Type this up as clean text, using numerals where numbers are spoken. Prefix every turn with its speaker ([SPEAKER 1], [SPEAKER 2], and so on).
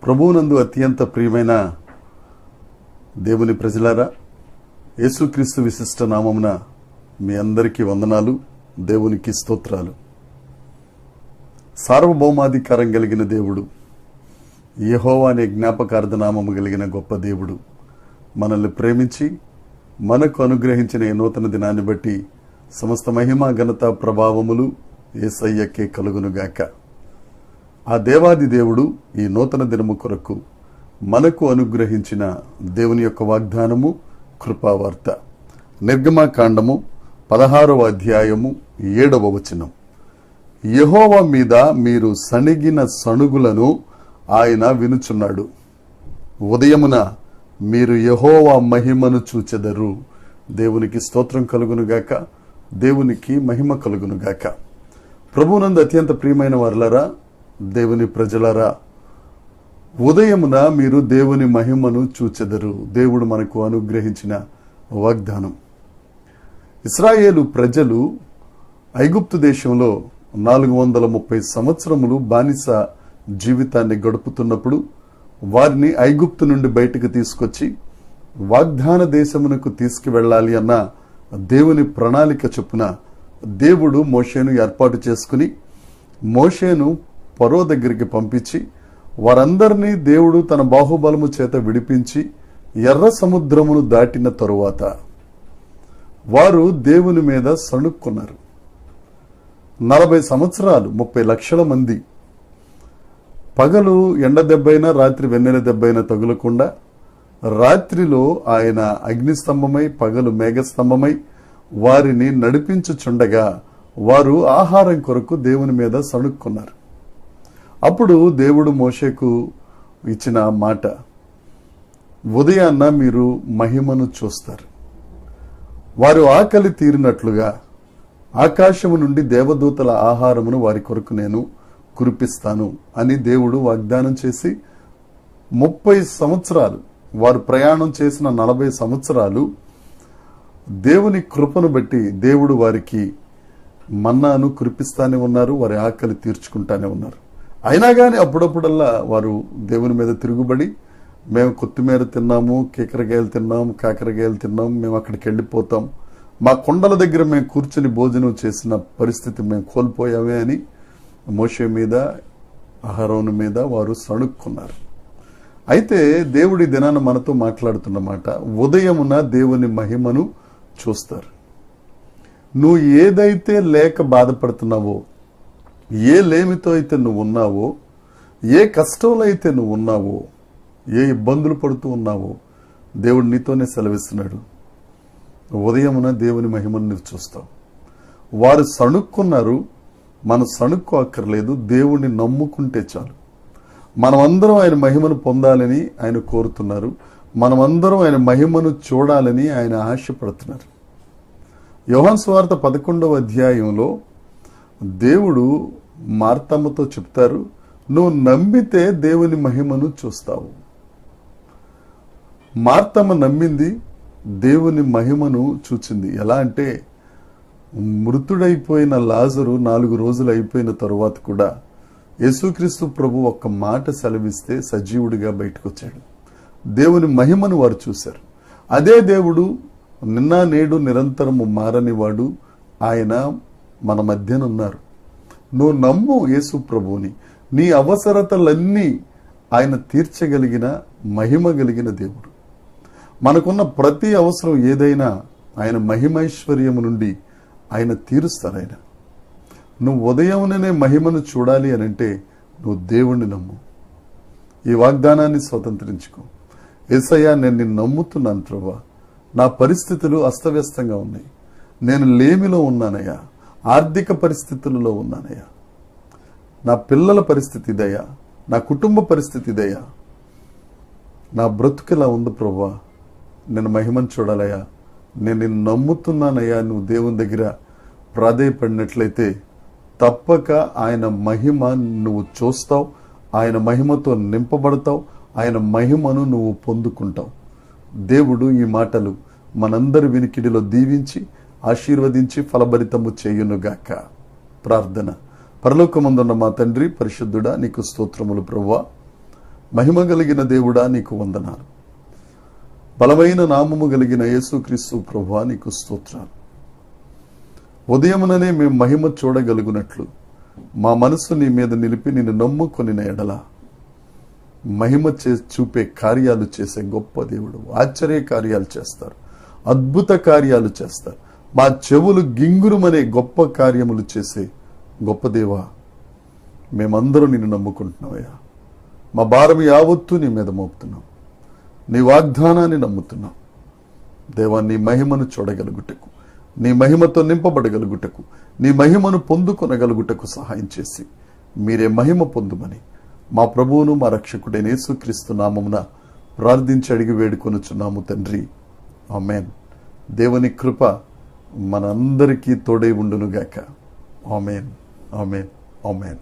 [SPEAKER 1] ప్రభువునందు అత్యంత ప్రియమైన దేవుని ప్రజలారా, యేసుక్రీస్తు విశిష్ట నామమున మీ అందరికీ వందనాలు, దేవునికి స్తోత్రాలు. సార్వభౌమాధికారం కలిగిన దేవుడు, యెహోవా అనే జ్ఞాపకార్థ నామము కలిగిన గొప్ప దేవుడు మనల్ని ప్రేమించి మనకు అనుగ్రహించిన ఈ నూతన దినాన్ని బట్టి సమస్త మహిమ ఘనత ప్రభావములు యేసయ్యకే కలుగునుగాక. ఆ దేవాది దేవుడు ఈ నూతన దినము కొరకు మనకు అనుగ్రహించిన దేవుని యొక్క వాగ్దానము కృపావార్త. నిర్గమకాండము 16వ అధ్యాయము 7వ వచనం. యెహోవా మీద మీరు సణిగిన సణుగులను ఆయన వినుచున్నాడు. ఉదయమున మీరు యెహోవా మహిమను చూచెదరు. దేవునికి స్తోత్రం కలుగునుగాక, దేవునికి మహిమ కలుగునుగాక. ప్రభువునందు అత్యంత ప్రియమైన వారలారా, దేవుని ప్రజలారా, ఉదయమున మీరు దేవుని మహిమను చూచెదరు. దేవుడు మనకు అనుగ్రహించిన వాగ్దానం. ఇశ్రాయేలు ప్రజలు ఐగుప్తు దేశంలో 430 సంవత్సరములు బానిస జీవితాన్ని గడుపుతున్నప్పుడు వారిని ఐగుప్తు నుండి బయటకు తీసుకొచ్చి వాగ్దాన దేశమునకు తీసుకువెళ్ళాలి అన్న దేవుని ప్రణాళిక చొప్పున దేవుడు మోషేను ఏర్పాటు చేసుకుని మోషేను ఫరో దగ్గరికి పంపించి వారందరినీ దేవుడు తన బాహుబలము చేత విడిపించి ఎర్ర సముద్రమును దాటిన తరువాత వారు దేవుని మీద సణుక్కున్నారు. 40 సంవత్సరాలు 30 లక్షల మంది పగలు ఎండ దెబ్బైనా రాత్రి వెన్నెల దెబ్బైనా తగులకుండా రాత్రిలో ఆయన అగ్నిస్తంభమై పగలు మేఘస్తంభమై వారిని నడిపించుచుండగా వారు ఆహారం కొరకు దేవుని మీద సణుక్కున్నారు. అప్పుడు దేవుడు మోషేకు ఇచ్చిన మాట, ఉదయాన్న మీరు మహిమను చూస్తారు. వారు ఆకలి తీరినట్లుగా ఆకాశము నుండి దేవదూతల ఆహారమును వారి కొరకు నేను కురిపిస్తాను అని దేవుడు వాగ్దానం చేసి 30 సంవత్సరాలు వారు ప్రయాణం చేసిన 40 సంవత్సరాలు దేవుని కృపను బట్టి దేవుడు వారికి మన్నాను కురిపిస్తానే ఉన్నారు. వారి ఆకలి తీర్చుకుంటానే ఉన్నారు. అయినా కానీ అప్పుడప్పుడల్లా వారు దేవుని మీద తిరుగుబడి, మేము కొత్తిమీర తిన్నాము, కేకరకాయలు తిన్నాము, కాకరకాయలు తిన్నాము, మేము అక్కడికి వెళ్ళిపోతాం, మా కొండల దగ్గర మేము కూర్చుని భోజనం చేసిన పరిస్థితి మేము కోల్పోయామే అని మోషే మీద అహరోను మీద వారు సణుక్కున్నారు. అయితే దేవుడి దినాన మనతో మాట్లాడుతున్నమాట, ఉదయమున దేవుని మహిమను చూస్తారు. నువ్వు ఏదైతే లేక బాధపడుతున్నావో, ఏ లేమితో అయితే నువ్వు ఉన్నావో, ఏ కష్టంలో అయితే నువ్వు ఉన్నావో, ఏ ఇబ్బందులు పడుతూ ఉన్నావో, దేవుడు నీతోనే సెలవిస్తున్నాడు, ఉదయమున దేవుని మహిమను నువ్వు చూస్తావు. వారు సణుక్కున్నారు, మనం సణుక్కు అక్కర్లేదు, దేవుణ్ణి నమ్ముకుంటే చాలు. మనమందరం ఆయన మహిమను పొందాలని ఆయన కోరుతున్నారు. మనమందరం ఆయన మహిమను చూడాలని ఆయన ఆశపడుతున్నారు. యోహాను సువార్త 11వ అధ్యాయంలో దేవుడు మార్తమ్మతో చెప్తారు, నువ్వు నమ్మితే దేవుని మహిమను చూస్తావు. మార్తమ్మ నమ్మింది, దేవుని మహిమను చూచింది. ఎలా అంటే మృతుడైపోయిన లాజరు 4 రోజులు అయిపోయిన తరువాత కూడా యేసుక్రీస్తు ప్రభు ఒక్క మాట సెలవిస్తే సజీవుడిగా బయటకు వచ్చాడు. దేవుని మహిమను వారు చూశారు. అదే దేవుడు నిన్న నేడు నిరంతరము మారనివాడు, ఆయన మన మధ్యన ఉన్నారు. నువ్వు నమ్ము యేసు ప్రభువుని. నీ అవసరతలన్నీ ఆయన తీర్చగలిగిన మహిమ కలిగిన దేవుడు. మనకున్న ప్రతి అవసరం ఏదైనా ఆయన మహిమైశ్వర్యము నుండి ఆయన తీరుస్తారు. ఆయన నువ్వు ఉదయంలోనే మహిమను చూడాలి అని అంటే నువ్వు దేవుణ్ణి నమ్ము. ఈ వాగ్దానాన్ని స్వతంత్రించుకో. యేసయ్యా, నేను నిన్ను నమ్ముతున్నాను ప్రభువా, నా పరిస్థితులు అస్తవ్యస్తంగా ఉన్నాయి, నేను లేమిలో ఉన్నానయ్యా, ఆర్థిక పరిస్థితులలో ఉన్నానయ్యా, నా పిల్లల పరిస్థితి ఇదయ్యా, నా కుటుంబ పరిస్థితి ఇదయ్యా, నా బ్రతుకులా ఉంది ప్రభువా, నేను మహిమను చూడాలయ్యా, నేను నిన్ను నమ్ముతున్నానయ్యా, నువ్వు దేవుని దగ్గర ప్రాధేయపడినట్లయితే తప్పక ఆయన మహిమ నువ్వు చూస్తావు, ఆయన మహిమతో నింపబడతావు, ఆయన మహిమను నువ్వు పొందుకుంటావు. దేవుడు ఈ మాటలు మనందరి వినికిడిలో దీవించి ఆశీర్వదించి ఫలభరితము చేయునుగాక. ప్రార్థన. పరలోకమందున్న మా తండ్రి, పరిశుద్ధుడా, నీకు స్తోత్రములు ప్రభువా. మహిమ కలిగిన దేవుడా, నీకు వందనాలు. బలమైన నామము కలిగిన యేసుక్రీస్తు ప్రభువా, నీకు స్తోత్రాలు. ఉదయముననే మేము మహిమ చూడగలుగునట్లు మా మనసు నీ మీద నిలిపి నిన్ను నమ్ముకొనిన ఎడల మహిమ చూపే కార్యాలు చేసే గొప్ప దేవుడు. ఆశ్చర్య కార్యాలు చేస్తారు, అద్భుత కార్యాలు చేస్తారు. మా చెవులు గింగురుమనే గొప్ప కార్యములు చేసే గొప్ప దేవా, మేమందరూ నిన్ను నమ్ముకుంటున్నావయ్యా. మా భారం యావత్తు నీ మీద మోపుతున్నాం. నీ వాగ్దానాన్ని నమ్ముతున్నాం దేవా. నీ మహిమను చూడగలుగుటకు, నీ మహిమతో నింపబడగలుగుటకు, నీ మహిమను పొందుకొనగలుగుటకు సహాయం చేసి మీరే మహిమ పొందుమని మా ప్రభువును మా రక్షకుడైన యేసుక్రీస్తు నామమున ప్రార్థించి అడిగి వేడుకొనుచున్నాము తండ్రి. ఆమేన్. దేవుని కృప మనందరికీ తోడై ఉండునుగాక. ఆమేన్, ఆమేన్, ఆమేన్.